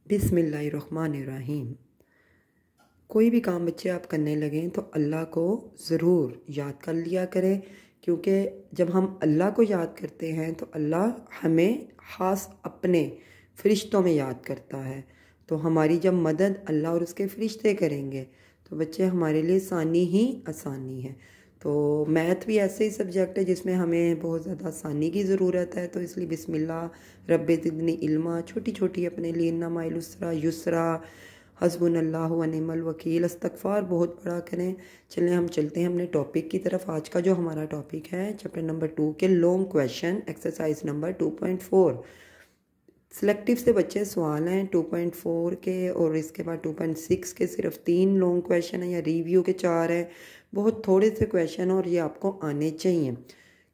बिस्मिल्लाहिर्रहमानिर्रहीम। कोई भी काम बच्चे आप करने लगें तो अल्लाह को ज़रूर याद कर लिया करें, क्योंकि जब हम अल्लाह को याद करते हैं तो अल्लाह हमें ख़ास अपने फ़रिश्तों में याद करता है। तो हमारी जब मदद अल्लाह और उसके फ़रिश्ते करेंगे तो बच्चे हमारे लिए आसानी ही आसानी है। तो मैथ भी ऐसे ही सब्जेक्ट है जिसमें हमें बहुत ज़्यादा आसानी की ज़रूरत है, तो इसलिए बिस्मिल्लाह रब्बे ज़िदनी इल्मा, छोटी छोटी अपने लिए इन्नमा युस्रा युस्रा, हस्बुनल्लाहु व निअमल वकील, इस्तग़फ़ार बहुत बड़ा करें। चलें हम चलते हैं अपने टॉपिक की तरफ। आज का जो हमारा टॉपिक है चैप्टर नंबर 2 के long question exercise number 2.4। Selective से बच्चे सवाल हैं 2.4 के, और इसके बाद 2.6 के सिर्फ 3 लॉन्ग क्वेश्चन हैं, या रिव्यू के 4 हैं। बहुत थोड़े से क्वेश्चन और ये आपको आने चाहिए,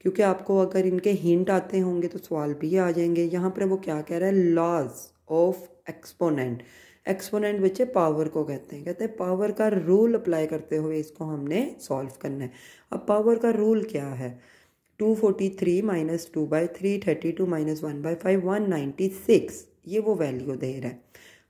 क्योंकि आपको अगर इनके हिंट आते होंगे तो सवाल भी आ जाएंगे। यहाँ पर वो क्या कह रहा है, लॉज ऑफ एक्सपोनेंट। एक्सपोनेंट बच्चे पावर को कहते हैं पावर का रूल अप्लाई करते हुए इसको हमने सॉल्व करना है। अब पावर का रूल क्या है, 243 माइनस 2/3, 32 माइनस 1/5, 196, ये वो वैल्यू दे रहा है।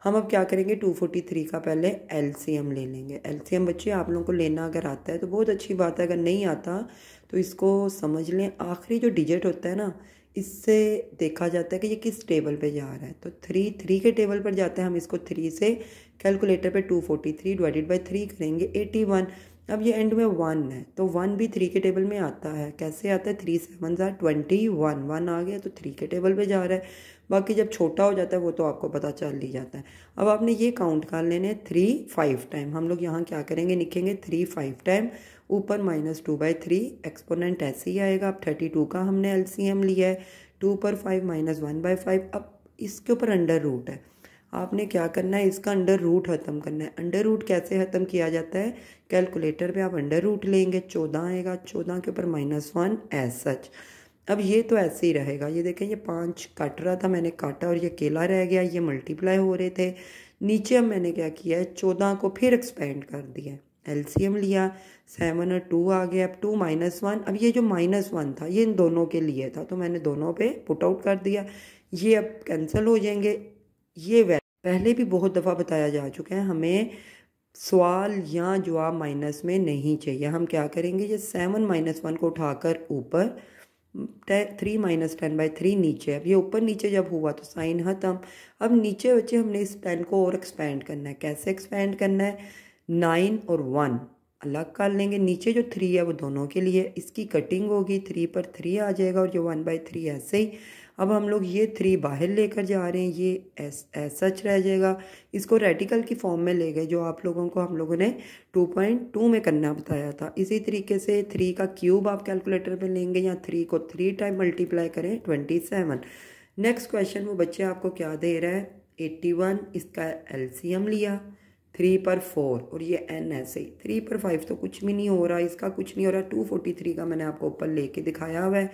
हम अब क्या करेंगे, 243 का पहले एलसीएम ले लेंगे। एलसीएम बच्चे आप लोगों को लेना अगर आता है तो बहुत अच्छी बात है, अगर नहीं आता तो इसको समझ लें, आखिरी जो डिजिट होता है ना, इससे देखा जाता है कि ये किस टेबल पे जा रहा है। तो 3 के टेबल पर जाते हैं, हम इसको 3 से कैलकुलेटर पे 243 डिवाइडेड बाई 3 करेंगे 81। अब ये एंड में 1 है तो 1 भी 3 के टेबल में आता है। कैसे आता है, 3 7 21, 1 आ गया तो 3 के टेबल पे जा रहा है। बाकी जब छोटा हो जाता है वो तो आपको पता चल ही जाता है। अब आपने ये काउंट कर लेने 3 5 टाइम। हम लोग यहाँ क्या करेंगे, लिखेंगे 3 5 टाइम, ऊपर -2/3, एक्सपोनेंट ऐसे ही आएगा। अब 32 का हमने एलसीएम लिया है, 2 पर 5 -1/5। अब इसके ऊपर अंडर रूट है, आपने क्या करना है, इसका अंडर रूट ख़त्म करना है। अंडर रूट कैसे ख़त्म किया जाता है, कैलकुलेटर पे आप अंडर रूट लेंगे, 14 आएगा, 14 के ऊपर -1 एज सच। अब ये तो ऐसे ही रहेगा, ये देखें ये 5 कट रहा था, मैंने काटा और ये अकेला रह गया, ये मल्टीप्लाई हो रहे थे। नीचे अब मैंने क्या किया है, 14 को फिर एक्सपेंड कर दिया, एलसीएम लिया, 7 और 2 आ गया। अब 2 -1, अब ये जो -1 था ये इन दोनों के लिए था तो मैंने दोनों पे पुट आउट कर दिया, ये अब कैंसिल हो जाएंगे। ये पहले भी बहुत दफ़ा बताया जा चुका है, हमें सवाल या जवाब माइनस में नहीं चाहिए। हम क्या करेंगे, ये 7 -1 को उठाकर ऊपर, 3 - 10/3 नीचे। अब ये ऊपर नीचे जब हुआ तो साइन खत्म। अब नीचे बच्चे हमने इस 10 को और एक्सपेंड करना है। कैसे एक्सपेंड करना है, 9 और 1 अलग कर लेंगे, नीचे जो 3 है वो दोनों के लिए, इसकी कटिंग होगी, 3 पर 3 आ जाएगा और जो 1/3 ऐसे ही। अब हम लोग ये 3 बाहर लेकर जा रहे हैं, ये सच रह जाएगा। इसको रेडिकल की फॉर्म में ले गए, जो आप लोगों को हम लोगों ने 2.2 में करना बताया था। इसी तरीके से 3 का क्यूब आप कैलकुलेटर पे लेंगे, या 3 को 3 टाइम मल्टीप्लाई करें 27। नेक्स्ट क्वेश्चन वो बच्चे आपको क्या दे रहा है, 81, इसका एलसीएम लिया, 3 पर 4 और ये n ऐसे ही, 3 पर 5 तो कुछ भी नहीं हो रहा, इसका कुछ नहीं हो रहा। 243 का मैंने आपको ऊपर लेके दिखाया हुआ है,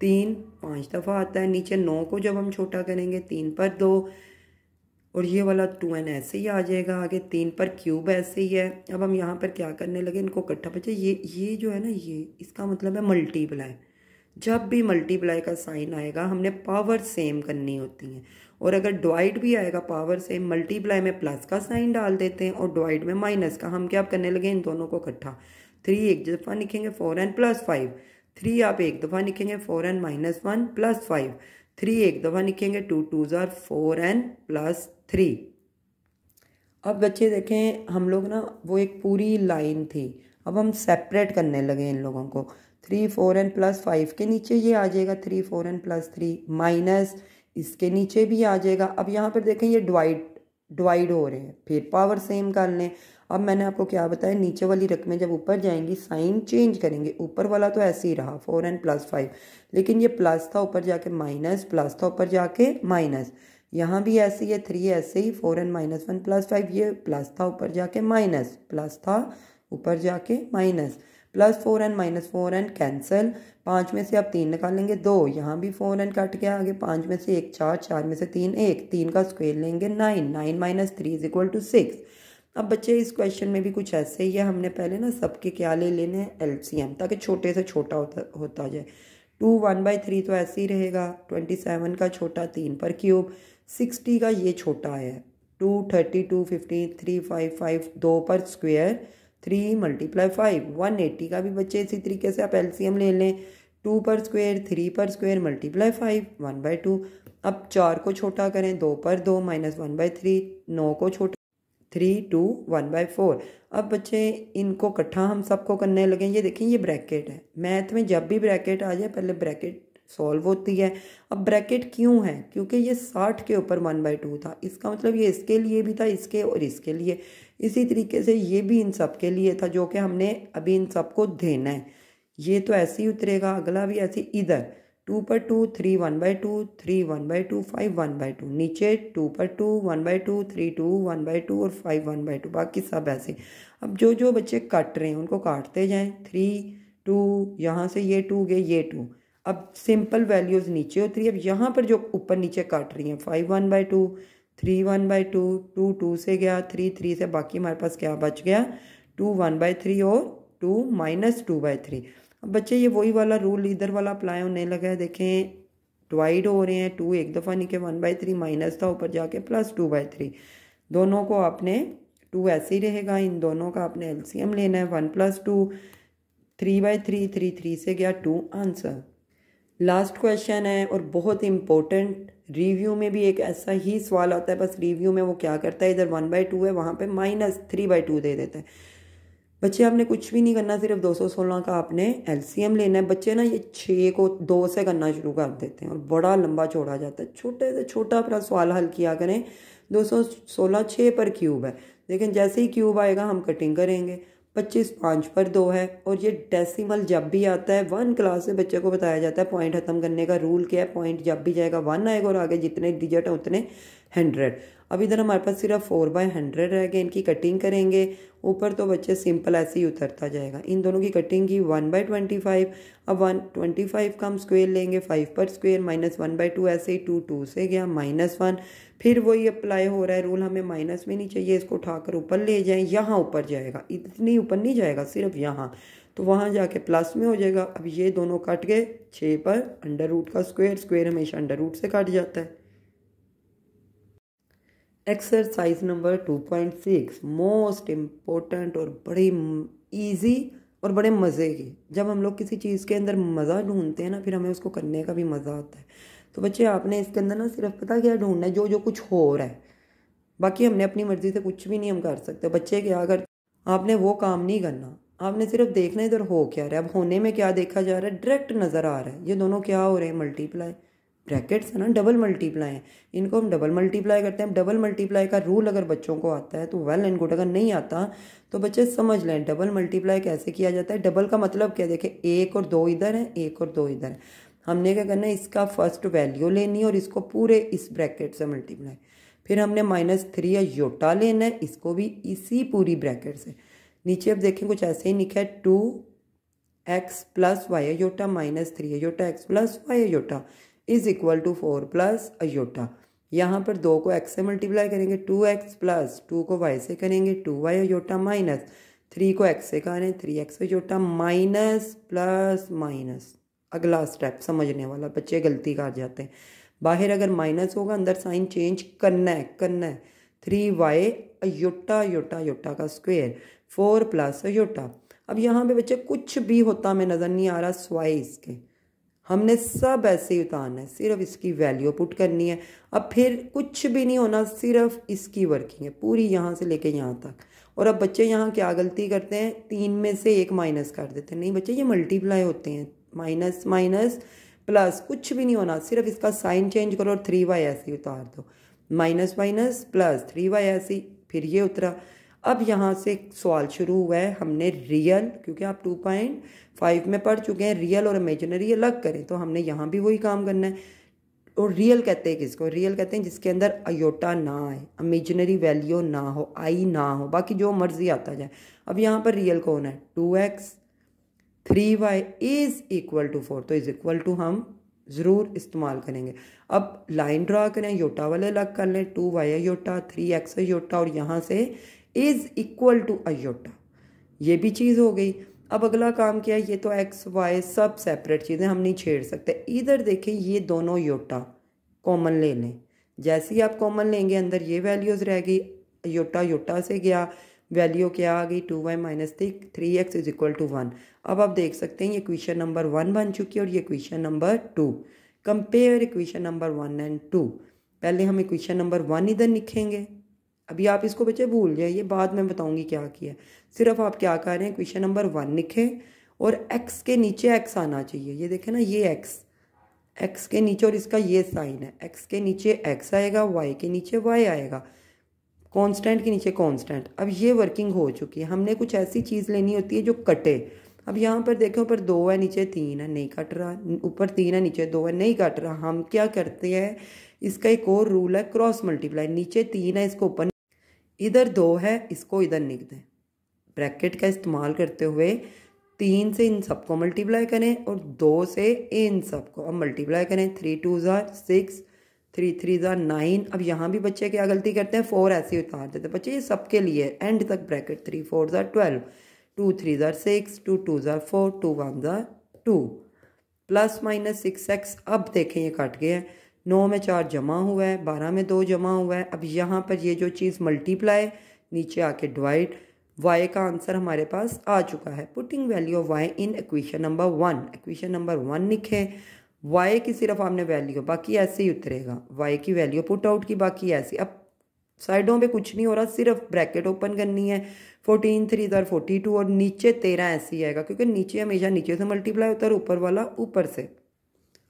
3 5 दफ़ा आता है। नीचे 9 को जब हम छोटा करेंगे 3 पर 2, और ये वाला 2n ऐसे ही आ जाएगा। आगे 3 पर क्यूब ऐसे ही है। अब हम यहाँ पर क्या करने लगे, इनको इकट्ठा बच्चे, ये जो है ना, ये इसका मतलब है मल्टीप्लाई। जब भी मल्टीप्लाई का साइन आएगा हमने पावर सेम करनी होती है, और अगर डिवाइड भी आएगा पावर सेम, मल्टीप्लाई में प्लस का साइन डाल देते हैं और डिवाइड में माइनस का। हम क्या करने लगे, इन दोनों को इकट्ठा, 3 एक दफ़ा लिखेंगे 4n + 5, 3 आप एक दफ़ा लिखेंगे 4n - 1 + 5, 3 एक दफ़ा लिखेंगे 2 2 4n + 3। अब बच्चे देखें, हम लोग ना वो एक पूरी लाइन थी, अब हम सेपरेट करने लगे इन लोगों को। 3 4n + 5 के नीचे ये आ जाएगा 3 4n + 3, माइनस इसके नीचे भी आ जाएगा। अब यहाँ पर देखें ये डिवाइड हो रहे हैं, फिर पावर सेम कर लें। अब मैंने आपको क्या बताया, नीचे वाली रकमें जब ऊपर जाएंगी साइन चेंज करेंगे। ऊपर वाला तो ऐसे ही रहा 4n + 5, लेकिन ये प्लस था ऊपर जाके माइनस, प्लस था ऊपर जाके माइनस। यहाँ भी ऐसे ही है, 3 ऐसे ही, 4n - 1 + 5, ये प्लस था ऊपर जाके माइनस, प्लस था ऊपर जाके minus, plus 4n - 4n cancel, 5 में से आप 3 निकालेंगे 2, यहाँ भी 4n कट गया, आगे 5 में से 1 4, 4 में से 3 1, 3 का स्क्वायर लेंगे 9, 9 - 3 = 6। अब बच्चे इस क्वेश्चन में भी कुछ ऐसे ही है, हमने पहले ना सबके क्या ले लेने हैं, एलसीएम, ताकि छोटे से छोटा होता जाए। 2 1/3 तो ऐसे ही रहेगा, 27 का छोटा 3 पर क्यूब, 60 का ये छोटा है 2 30 2 15 3 5 5 2 पर स्क्वेयर 3 मल्टीप्लाई 5 180 का भी बच्चे इसी तरीके से आप एलसीएम ले लें। 2 पर स्क्वेयर 3 पर स्क्वेयर मल्टीप्लाई 5 1/2। अब 4 को छोटा करें 2 पर 2 -1/3। 9 को छोटा 3 2 1/4। अब बच्चे इनको इकट्ठा हम सबको करने लगे। ये देखें ये ब्रैकेट है, मैथ में जब भी ब्रैकेट आ जाए पहले ब्रैकेट सॉल्व होती है। अब ब्रैकेट क्यों है? क्योंकि ये 60 के ऊपर 1/2 था, इसका मतलब ये इसके लिए भी था, इसके और इसके लिए। इसी तरीके से ये भी इन सब के लिए था, जो कि हमने अभी इन सबको देना है। ये तो ऐसे ही उतरेगा, अगला भी ऐसे इधर 2 पर 2 3 1/2 3 1/2 5 1/2। नीचे 2 पर 2 1/2 3 2 1/2 और 5 1/2। बाकी सब ऐसे। अब जो जो बच्चे काट रहे हैं उनको काटते जाएं। 3 2 यहाँ से ये 2 गए, ये 2। अब सिंपल वैल्यूज़ नीचे उतरी। अब यहाँ पर जो ऊपर नीचे काट रही हैं 5 1/2 3 1/2 2 2 से गया 3 3 से, बाकी हमारे पास क्या बच गया 2 1/3 और 2 -2/3। अब बच्चे ये वही वाला रूल इधर वाला अप्लाई होने लगा है। देखें डिवाइड हो रहे हैं, 2 एक दफ़ा नहीं के 1/3 माइनस था, ऊपर जाके +2/3। दोनों को आपने 2 ऐसे ही रहेगा, इन दोनों का आपने एलसीएम लेना है। 1 + 2 3/3 3 3 से गया 2 आंसर। लास्ट क्वेश्चन है और बहुत इंपॉर्टेंट। रिव्यू में भी एक ऐसा ही सवाल आता है, बस रिव्यू में वो क्या करता है, इधर 1/2 है वहाँ पे -3/2 दे देता है। बच्चे आपने कुछ भी नहीं करना, सिर्फ 216 का आपने एलसीएम लेना है। बच्चे ना ये 6 को 2 से करना शुरू कर देते हैं और बड़ा लंबा छोड़ा जाता है। छोटे से छोटा अपना सवाल हल किया करें। 216 6 पर क्यूब है, लेकिन जैसे ही क्यूब आएगा हम कटिंग करेंगे। 25 5 पर 2 है। और ये डेसिमल जब भी आता है 1 क्लास से बच्चे को बताया जाता है पॉइंट खत्म करने का रूल क्या है। पॉइंट जब भी जाएगा 1 आएगा और आगे जितने डिजिट हैं उतने 100। अब इधर हमारे पास सिर्फ 4/100 रह गए, इनकी कटिंग करेंगे। ऊपर तो बच्चे सिंपल ऐसे ही उतरता जाएगा। इन दोनों की कटिंग की 1/25। अब 125 का हम स्क्वेयर लेंगे 5 पर स्क्वेयर -1/2 ऐसे ही 2 2 से गया -1। फिर वही अप्लाई हो रहा है रूल, हमें माइनस में नहीं चाहिए, इसको उठाकर ऊपर ले जाएं। यहाँ ऊपर जाएगा, इतनी ऊपर नहीं जाएगा, सिर्फ यहाँ, तो वहाँ जाके प्लस में हो जाएगा। अब ये दोनों कट गए 6 पर √ का स्क्वेयर, स्क्वेयर हमेशा √ से कट जाता है। एक्सरसाइज नंबर 2.6 मोस्ट इम्पोर्टेंट और बड़ी इजी और बड़े मज़े की। जब हम लोग किसी चीज़ के अंदर मज़ा ढूंढते हैं ना, फिर हमें उसको करने का भी मज़ा आता है। तो बच्चे आपने इसके अंदर ना सिर्फ पता क्या ढूंढना है, जो जो कुछ हो रहा है। बाकी हमने अपनी मर्जी से कुछ भी नहीं हम कर सकते। बच्चे क्या अगर आपने वो काम नहीं करना, आपने सिर्फ देखना इधर हो क्या रहा है। अब होने में क्या देखा जा रहा है, डायरेक्ट नज़र आ रहा है। ये दोनों क्या हो रहे हैं, मल्टीप्लाई। ब्रैकेट्स है ना, डबल मल्टीप्लाई है, इनको हम डबल मल्टीप्लाई करते हैं। डबल मल्टीप्लाई का रूल अगर बच्चों को आता है तो वेल एंड गुड, अगर नहीं आता तो बच्चे समझ लें डबल मल्टीप्लाई कैसे किया जाता है। डबल का मतलब क्या, देखें 1 और 2 इधर है, 1 और 2 इधर है। हमने क्या करना है, इसका फर्स्ट वैल्यू लेनी है और इसको पूरे इस ब्रैकेट से मल्टीप्लाई। फिर हमने -3 या योटा लेना है, इसको भी इसी पूरी ब्रैकेट से। नीचे अब देखें कुछ ऐसे ही लिखा है 2x + y iota -3 iota x + y iota is equal to 4 + iota. यहाँ पर 2 को x से मल्टीप्लाई करेंगे 2x + 2 को y से करेंगे 2y अयोटा -3 को x से करें 3x iota minus plus minus. अगला स्टेप समझने वाला, बच्चे गलती कर जाते हैं। बाहर अगर माइनस होगा अंदर साइन चेंज करना है 3y अयोटा अयोटा अयोटा का स्क्वेयर 4 + अयोटा। अब यहाँ पे बच्चे कुछ भी होता हमें नज़र नहीं आ रहा स्वाई इसके, हमने सब ऐसे ही उतारना है, सिर्फ इसकी वैल्यू पुट करनी है। अब फिर कुछ भी नहीं होना, सिर्फ इसकी वर्किंग है पूरी यहाँ से लेके यहाँ तक। और अब बच्चे यहाँ क्या गलती करते हैं, 3 में से 1 माइनस कर देते हैं। नहीं बच्चे, ये मल्टीप्लाई होते हैं, माइनस माइनस प्लस, कुछ भी नहीं होना, सिर्फ इसका साइन चेंज करो और 3y ऐसे ही उतार दो। माइनस माइनस प्लस 3y ऐसे, फिर ये उतरा। अब यहाँ से सवाल शुरू हुआ है, हमने रियल, क्योंकि आप 2.5 में पढ़ चुके हैं, रियल और इमेजिनरी अलग करें, तो हमने यहाँ भी वही काम करना है। और रियल कहते हैं किसको, रियल कहते हैं जिसके अंदर अयोटा ना आए, इमेजिनरी वैल्यू ना हो, आई ना हो, बाकी जो मर्जी आता जाए। अब यहाँ पर रियल कौन है, 2x 3y is equal to 4, तो इज इक्वल टू हम ज़रूर इस्तेमाल करेंगे। अब लाइन ड्रा करें, योटा वाले अलग कर लें, 2y अयोटा 3x अयोटा और यहाँ से इज इक्वल टू अयोटा, ये भी चीज़ हो गई। अब अगला काम क्या है, ये तो x y सब सेपरेट चीज़ें हम नहीं छेड़ सकते। इधर देखें ये दोनों योटा कॉमन ले लें, जैसे ही आप कॉमन लेंगे अंदर ये वैल्यूज़ रह गई, योटा योटा से गया, वैल्यू क्या आ गई 2y minus 3x is equal to 1। अब आप देख सकते हैं ये इक्वेशन नंबर 1 बन चुकी है और ये equation number 2। Compare equation number 1 and 2। पहले हम इक्वेशन नंबर 1 इधर लिखेंगे। अभी आप इसको बच्चे भूल जाइए, बाद में बताऊंगी क्या किया। सिर्फ आप क्या कर रहे हैं, इक्वेशन नंबर 1 लिखें और x के नीचे x आना चाहिए। ये देखें ना, ये x के नीचे और इसका ये साइन है, x के नीचे x आएगा, y के नीचे y आएगा, कांस्टेंट के नीचे कांस्टेंट। अब ये वर्किंग हो चुकी है। हमने कुछ ऐसी चीज़ लेनी होती है जो कटे। अब यहाँ पर देखो, ऊपर 2 है नीचे 3 है, नहीं कट रहा, ऊपर 3 है नीचे 2 है, नहीं कट रहा। हम क्या करते हैं, इसका एक और रूल है क्रॉस मल्टीप्लाई। नीचे 3 है, इसको ऊपर, इधर 2 है, इसको इधर लिख दें। ब्रैकेट का इस्तेमाल करते हुए 3 से इन सबको मल्टीप्लाई करें और 2 से इन सबको अब मल्टीप्लाई करें। 3 2 6, 3 3 9। अब यहाँ भी बच्चे क्या गलती करते हैं, 4 ऐसे उतार देते हैं। बच्चे ये सबके लिए एंड तक ब्रैकेट। 3 4 12, 2 3 6, 2 2 4, 2 1 2, plus minus 6x। अब देखें ये कट गया है, 9 में 4 जमा हुआ है, 12 में 2 जमा हुआ है। अब यहाँ पर ये जो चीज़ मल्टीप्लाई, नीचे आके डिवाइड, y का आंसर हमारे पास आ चुका है। Putting value of y in equation number 1। Equation number 1 लिखे, y की सिर्फ आपने वैल्यू, बाकी ऐसे ही उतरेगा। y की वैल्यू पुट आउट की, बाकी ऐसी। अब साइडों पे कुछ नहीं हो रहा, सिर्फ ब्रैकेट ओपन करनी है। 14 3 42 और नीचे 13 ऐसे ही आएगा, क्योंकि नीचे हमेशा नीचे से मल्टीप्लाई होता है और ऊपर वाला ऊपर से।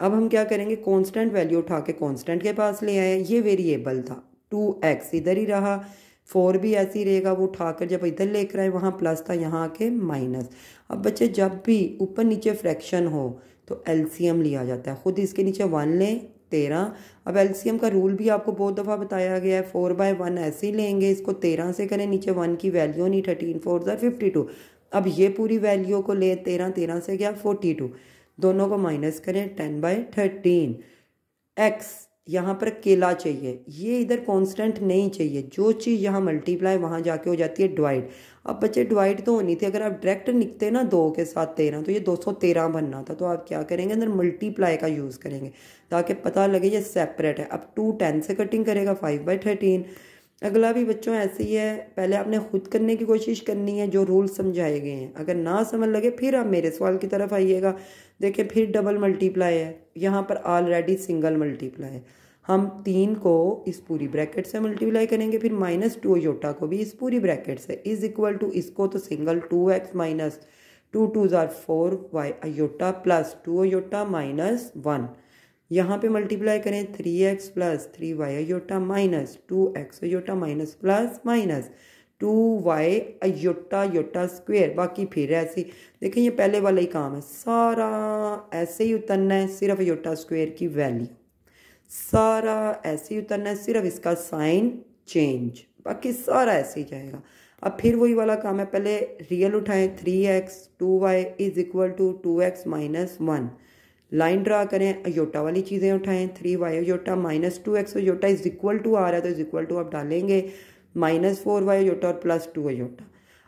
अब हम क्या करेंगे, कांस्टेंट वैल्यू उठा के कांस्टेंट के पास ले आए। ये वेरिएबल था, 2x इधर ही रहा, 4 भी ऐसे ही रहेगा। वो उठाकर जब इधर लेकर आए, वहाँ प्लस था, यहाँ आके माइनस। अब बच्चे जब भी ऊपर नीचे फ्रैक्शन हो तो एलसीएम लिया जाता है। खुद इसके नीचे 1 लें, 13। अब एलसीएम का रूल भी आपको बहुत दफ़ा बताया गया है। 4/1 ऐसे ही लेंगे, इसको 13 से करें, नीचे 1 की वैल्यू नहीं, 13 4 52। अब ये पूरी वैल्यू को ले, 13 13 से गया 42, दोनों को माइनस करें, 10/13। एक्स यहाँ पर अकेला चाहिए, ये इधर कांस्टेंट नहीं चाहिए। जो चीज़ यहाँ मल्टीप्लाई वहाँ जाके हो जाती है डिवाइड। अब बच्चे डिवाइड तो होनी थी, अगर आप डायरेक्ट लिखते ना 2 के साथ 13 तो ये 213 बनना था। तो आप क्या करेंगे, अंदर मल्टीप्लाई का यूज़ करेंगे ताकि पता लगे ये सेपरेट है। अब 2 10 से कटिंग करेगा, 5/13। अगला भी बच्चों ऐसे ही है, पहले आपने खुद करने की कोशिश करनी है जो रूल समझाए गए हैं। अगर ना समझ लगे फिर आप मेरे सवाल की तरफ आइएगा। देखिए फिर डबल मल्टीप्लाई है, यहाँ पर ऑलरेडी सिंगल मल्टीप्लाई है। हम 3 को इस पूरी ब्रैकेट से मल्टीप्लाई करेंगे, फिर -2 अयोटा को भी इस पूरी ब्रैकेट से, इज इक्वल टू इसको तो single 2x minus 2 2 4y iota plus 2 iota minus 1। यहाँ पे मल्टीप्लाई करें 3x plus 3y iota minus 2x iota minus plus minus 2y iota iota square. बाकी फिर ऐसे ही देखें, ये पहले वाला ही काम है, सारा ऐसे ही उतरना है, सिर्फ अयोटा स्क्वेयर की वैल्यू सारा ऐसे ही उतरना है, सिर्फ इसका साइन चेंज, बाकी सारा ऐसे ही जाएगा। अब फिर वही वाला काम है, पहले रियल उठाएं, 3x 2y is equal to 2x minus 1। Line draw करें, अयोटा वाली चीज़ें उठाएं, 3y iota minus 2x iota is equal to आ रहा है तो इज इक्वल टू आप डालेंगे -4y अयोटा और प्लस 2 अयोटा।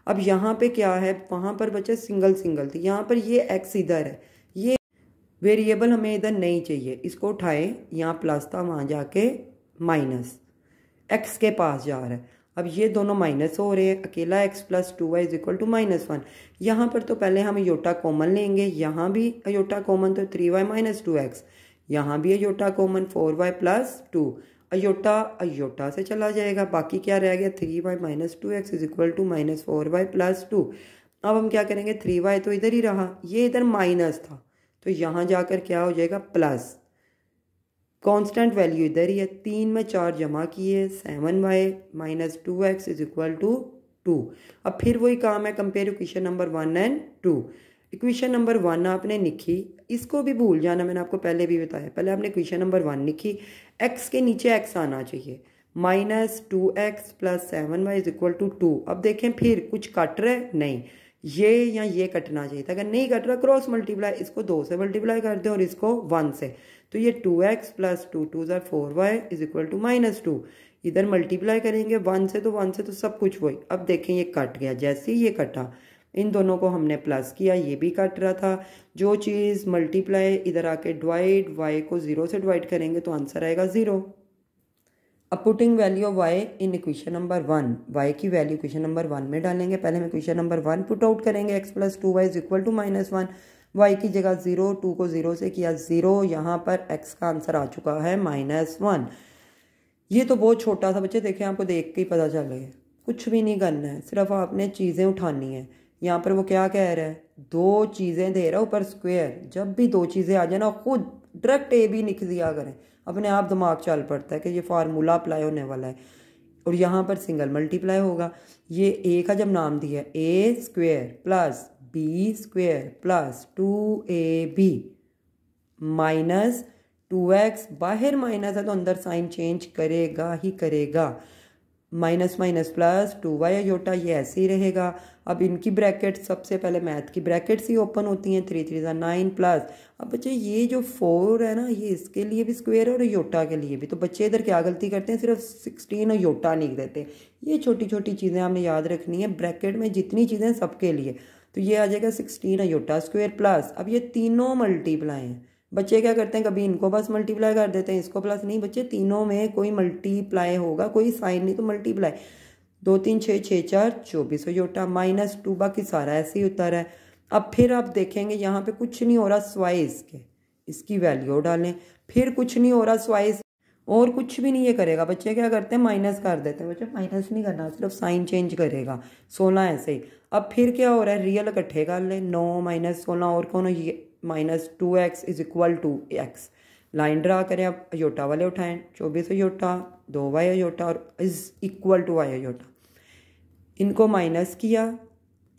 अब यहाँ पे क्या है, वहाँ पर बचे सिंगल सिंगल थी, यहाँ पर ये x इधर है, ये वेरिएबल हमें इधर नहीं चाहिए, इसको उठाएं, यहाँ प्लस था वहाँ जाके माइनस, x के पास जा रहा है। अब ये दोनों माइनस हो रहे हैं, अकेला x plus 2y is equal to -1। यहाँ पर तो पहले हम अयोटा कॉमन लेंगे, यहाँ भी अयोटा कॉमन तो 3y माइनस 2x, यहाँ भी iota common 4y plus 2, iota iota से चला जाएगा, बाकी क्या रह गया 3y minus 2x is equal to -4y plus 2। अब हम क्या करेंगे, 3y तो इधर ही रहा, ये इधर माइनस था तो यहाँ जाकर क्या हो जाएगा प्लस, कांस्टेंट वैल्यू इधर ही है, 3 में 4 जमा किए, 7y minus 2x is equal to 2। अब फिर वही काम है, compare equation number 1 and 2। Equation number 1 आपने लिखी, इसको भी भूल जाना, मैंने आपको पहले भी बताया। पहले आपने इक्वेशन नंबर 1 लिखी, x के नीचे x आना चाहिए, -2x plus 7y is equal to 2। अब देखें फिर कुछ कट रहा है, नहीं, ये या ये कटना चाहिए था, अगर नहीं कट रहा क्रॉस मल्टीप्लाई, इसको 2 से मल्टीप्लाई कर दें और इसको 1 से, तो ये 2x plus 2 2 4y is equal to -2। इधर मल्टीप्लाई करेंगे 1 से तो 1 से तो सब कुछ वही। अब देखें ये कट गया, जैसे ही ये कटा इन दोनों को हमने प्लस किया, ये भी कट रहा था। जो चीज़ मल्टीप्लाई इधर आके डिवाइड, y को 0 से डिवाइड करेंगे तो आंसर आएगा 0। अब putting value of y in equation number 1, y की वैल्यू इक्वेशन नंबर 1 में डालेंगे। पहले हम इक्वेशन नंबर 1 पुट आउट करेंगे, x + 2y is equal to -1, y की जगह 0, 2 को 0 से किया 0, यहाँ पर x का आंसर आ चुका है -1। ये तो बहुत छोटा सा बच्चे, देखें आपको देख के ही पता चल गया, कुछ भी नहीं करना है, सिर्फ आपने चीज़ें उठानी है। यहाँ पर वो क्या कह रहा है, 2 चीज़ें दे रहा है ऊपर स्क्वायर, जब भी 2 चीज़ें आ जाए ना खुद डायरेक्ट ए भी लिख दिया करें, अपने आप दिमाग चल पड़ता है कि ये फार्मूला अप्लाई होने वाला है। और यहाँ पर सिंगल मल्टीप्लाई होगा, ये ए का जब नाम दिया है a² + b² + 2ab -2x, बाहर माइनस है तो अंदर साइन चेंज करेगा ही करेगा, -+ 2y अयोटा, ये ऐसे ही रहेगा। अब इनकी ब्रैकेट सबसे पहले मैथ की ब्रैकेट्स ही ओपन होती हैं, 3 3 9 प्लस, अब बच्चे ये जो 4 है ना, ये इसके लिए भी स्क्वायर है और अयोटा के लिए भी, तो बच्चे इधर क्या गलती करते हैं, सिर्फ 16 अयोटा लिख देते हैं। ये छोटी छोटी चीज़ें आपने याद रखनी है, ब्रैकेट में जितनी चीज़ें सबके लिए, तो ये आ जाएगा 16 अयोटा स्क्वायर प्लस, अब ये तीनों मल्टीप्लाई हैं। बच्चे क्या करते हैं, कभी इनको बस मल्टीप्लाई कर देते हैं, इसको प्लस नहीं, बच्चे तीनों में कोई मल्टीप्लाई होगा, कोई साइन नहीं तो मल्टीप्लाई। 2 3 6 6 4 24 अयोटा -2, बाकी सारा ऐसे ही उतर है। अब फिर आप देखेंगे यहाँ पे कुछ नहीं हो रहा स्वाई इसके, इसकी वैल्यू डालें, फिर कुछ नहीं हो रहा स्वाई, और कुछ भी नहीं ये करेगा। बच्चे क्या करते हैं, माइनस कर देते हैं, बच्चे माइनस नहीं करना, सिर्फ साइन चेंज करेगा। 16 ऐसे ही। अब फिर क्या हो रहा है, रियल इकट्ठे कर लें, 9 - 16 और कौन, ये -2x is equal to x, line draw करें। अब अयोटा वाले उठाएं, 24 अयोटा, 2y अयोटा और is equal to y iota, इनको माइनस किया,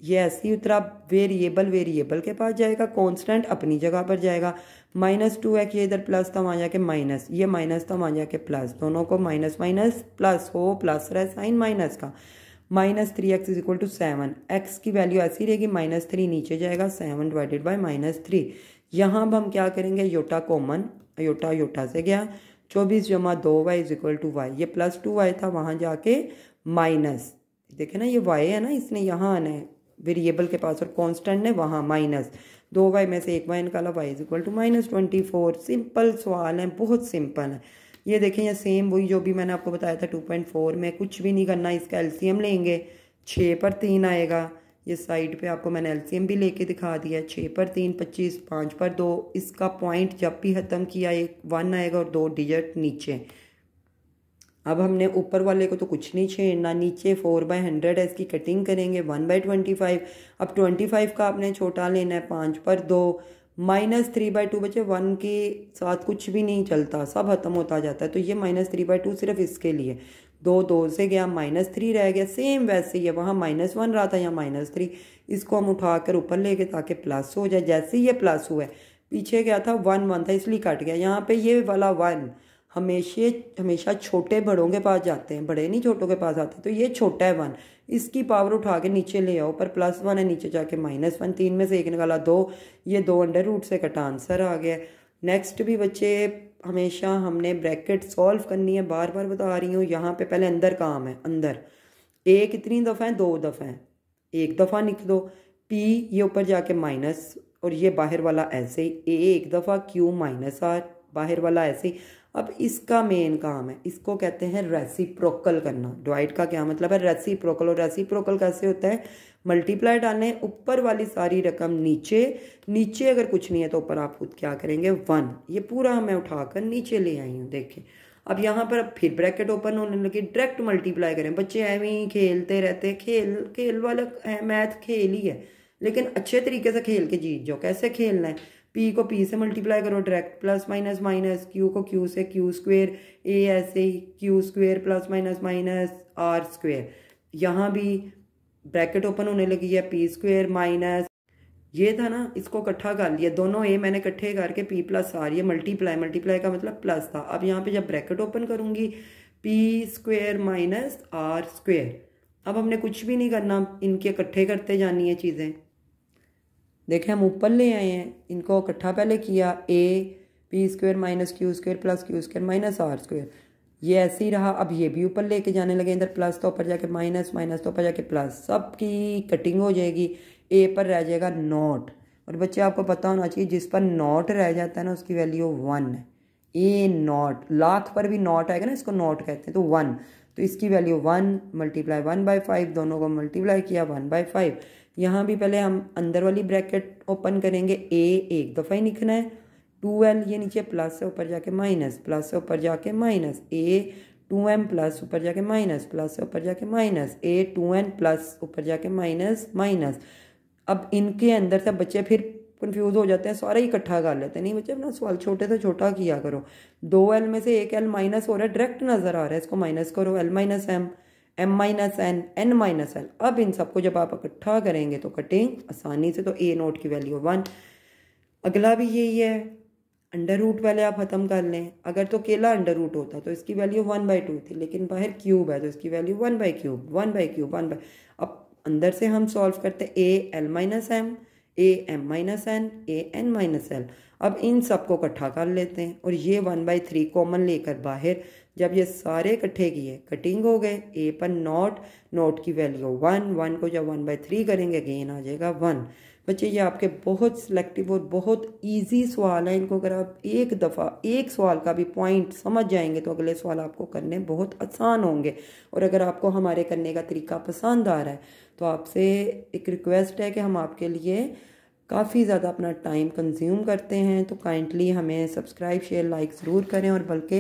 ये ऐसे ही उतरा। वेरिएबल के पास जाएगा, कांस्टेंट अपनी जगह पर जाएगा। -2x, ये इधर प्लस था वहाँ जाके माइनस, ये माइनस था वहाँ जाके प्लस, दोनों को माइनस माइनस प्लस हो, प्लस रहे साइन माइनस का। -3x is equal to 7, x की वैल्यू ऐसी रहेगी, -3 नीचे जाएगा, 7 डिवाइडेड बाई -3। यहाँ अब हम क्या करेंगे, अयोटा कॉमन, अयोटा से गया, 24 जमा 2y is equal to y, ये +2y था वहाँ जाके माइनस, देखे ना ये y है ना, इसने यहाँ आना है वेरिएबल के पास, और कांस्टेंट ने वहाँ माइनस, 2y में से 1y निकाला, y is equal to -24। Simple सवाल है, बहुत सिंपल है। ये देखें, ये सेम वही जो भी मैंने आपको बताया था 2.4 में, कुछ भी नहीं करना, इसका एलसीएम लेंगे, 6 पर 3 आएगा, ये साइड पे आपको मैंने एलसीएम भी लेके दिखा दिया, 6 पर 3 25, 5 पर 2, इसका पॉइंट जब भी ख़त्म किया एक 1 आएगा और 2 डिजिट नीचे। अब हमने ऊपर वाले को तो कुछ नहीं छेड़ना, नीचे 4/100 है, इसकी कटिंग करेंगे 1/25। अब 25 का आपने छोटा लेना है, 5 पर 2, -3/2, बच्चे 1 के साथ कुछ भी नहीं चलता, सब खत्म होता जाता है, तो ये -3/2 सिर्फ इसके लिए, 2 से गया, -3 रह गया, सेम वैसे ही है, वहाँ -1 रहा था, यहाँ -3, इसको हम उठाकर ऊपर ले गए ताकि प्लस हो जाए। जैसे ही ये प्लस हुआ है, पीछे गया था 1 था इसलिए कट गया, यहाँ पे ये वाला 1 हमेशा छोटे बड़ों के पास जाते हैं, बड़े नहीं छोटों के पास आते, तो ये छोटा है 1, इसकी पावर उठा के नीचे ले आओ, पर +1 है, नीचे जाके -1, 3 में से 1 निकाला 2, ये 2 अंडर रूट से कटा आंसर आ गया। नेक्स्ट भी बच्चे हमेशा हमने ब्रैकेट सॉल्व करनी है, बार बार बता रही हूँ। यहाँ पे पहले अंदर काम है, अंदर ए कितनी दफ़ा है, 2 दफ़ा है, 1 दफ़ा लिख दो, पी ये ऊपर जाके माइनस, और ये बाहर वाला ऐसे ही, ए 1 दफ़ा, क्यू -r, बाहर वाला ऐसे ही। अब इसका मेन काम है, इसको कहते हैं रेसिप्रोकल करना। डिवाइड का क्या मतलब है, रेसिप्रोकल, और रेसिप्रोकल कैसे होता है, मल्टीप्लाई डालने, ऊपर वाली सारी रकम नीचे, नीचे अगर कुछ नहीं है तो ऊपर आप खुद क्या करेंगे 1, ये पूरा मैं उठाकर नीचे ले आई हूँ। देखें अब यहाँ पर अब फिर ब्रैकेट ओपन होने लगी, डायरेक्ट मल्टीप्लाई करें। बच्चे ऐਵੇਂ ही खेलते रहते, खेल वाला है, मैथ खेल ही है, लेकिन अच्छे तरीके से खेल के जीत जाओ। कैसे खेलना है, पी को पी से मल्टीप्लाई करो direct, plus minus minus, Q को क्यू से क्यू स्क्वेयर, ए ऐसे ही Q square plus minus minus are square. यहाँ भी ब्रैकेट ओपन होने लगी है, पी स्क्वेयर माइनस, ये था ना, इसको इकट्ठा कर लिया, दोनों ए मैंने इकट्ठे करके पी प्लस आर, ये मल्टीप्लाई का मतलब प्लस था। अब यहाँ पे जब ब्रैकेट ओपन करूँगी, p square minus are square, अब हमने कुछ भी नहीं करना, इनके इकट्ठे करते जानी है चीज़ें। देखें हम ऊपर ले आए हैं, इनको इकट्ठा पहले किया, a p square minus q square plus q square minus are square, ये ऐसे ही रहा। अब ये भी ऊपर लेके जाने लगे, इधर प्लस तो ऊपर जाके माइनस, माइनस तो ऊपर जाके प्लस, सबकी कटिंग हो जाएगी, ए पर रह जाएगा नॉट। और बच्चे आपको पता होना चाहिए, जिस पर नॉट रह जाता है ना उसकी वैल्यू 1 है, ए नॉट, लाख पर भी नॉट आएगा ना, इसको नॉट कहते हैं, तो 1, तो इसकी वैल्यू 1 मल्टीप्लाई 1/5, दोनों को मल्टीप्लाई किया 1/5। यहाँ भी पहले हम अंदर वाली ब्रैकेट ओपन करेंगे, ए एक दफ़ा ही लिखना है, 2l ये नीचे प्लस से ऊपर जाके माइनस, प्लस से ऊपर जाके माइनस, ए 2m प्लस ऊपर जाके माइनस, प्लस से ऊपर जाके माइनस, ए 2n प्लस ऊपर जाके माइनस माइनस। अब इनके अंदर से बच्चे फिर कंफ्यूज हो जाते हैं, सारा ही इकट्ठा कर लेते हैं। नहीं बच्चे अपना सवाल छोटे से छोटा किया करो। 2l में से एक l माइनस हो रहा है, डायरेक्ट नज़र आ रहा है, इसको माइनस करो, l minus m, m minus n, n minus l. अब इन सबको जब आप इकट्ठा करेंगे तो कटिंग आसानी से, तो ए नोट की वैल्यू 1। अगला भी यही है, अंडर रूट पहले आप ख़त्म कर लें। अगर तो अकेला अंडर रूट होता तो इसकी वैल्यू 1/2 थी, लेकिन बाहर क्यूब है तो इसकी वैल्यू 1/क्यूब, 1/क्यूब, 1/। अब अंदर से हम सॉल्व करते हैं, a l minus m, a m minus n, a n minus l. अब इन सबको इकट्ठा कर लेते हैं और ये 1/3 कॉमन लेकर बाहर, जब ये सारे इकट्ठे किए कटिंग हो गए, ए पर नॉट, नॉट की वैल्यू 1, 1 को जब 1/3 करेंगे अगेन आ जाएगा 1। बच्चे ये आपके बहुत सिलेक्टिव और बहुत इजी सवाल हैं, इनको अगर आप एक दफ़ा एक सवाल का भी पॉइंट समझ जाएंगे तो अगले सवाल आपको करने बहुत आसान होंगे। और अगर आपको हमारे करने का तरीका पसंद आ रहा है तो आपसे एक रिक्वेस्ट है कि हम आपके लिए काफ़ी ज़्यादा अपना टाइम कंज्यूम करते हैं, तो काइंडली हमें सब्सक्राइब शेयर लाइक ज़रूर करें और बल्कि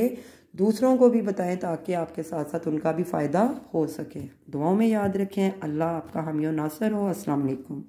दूसरों को भी बताएं ताकि आपके साथ साथ उनका भी फ़ायदा हो सके। दुआओं में याद रखें। अल्लाह आपका हामी और नासर हो। अस्सलाम वालेकुम।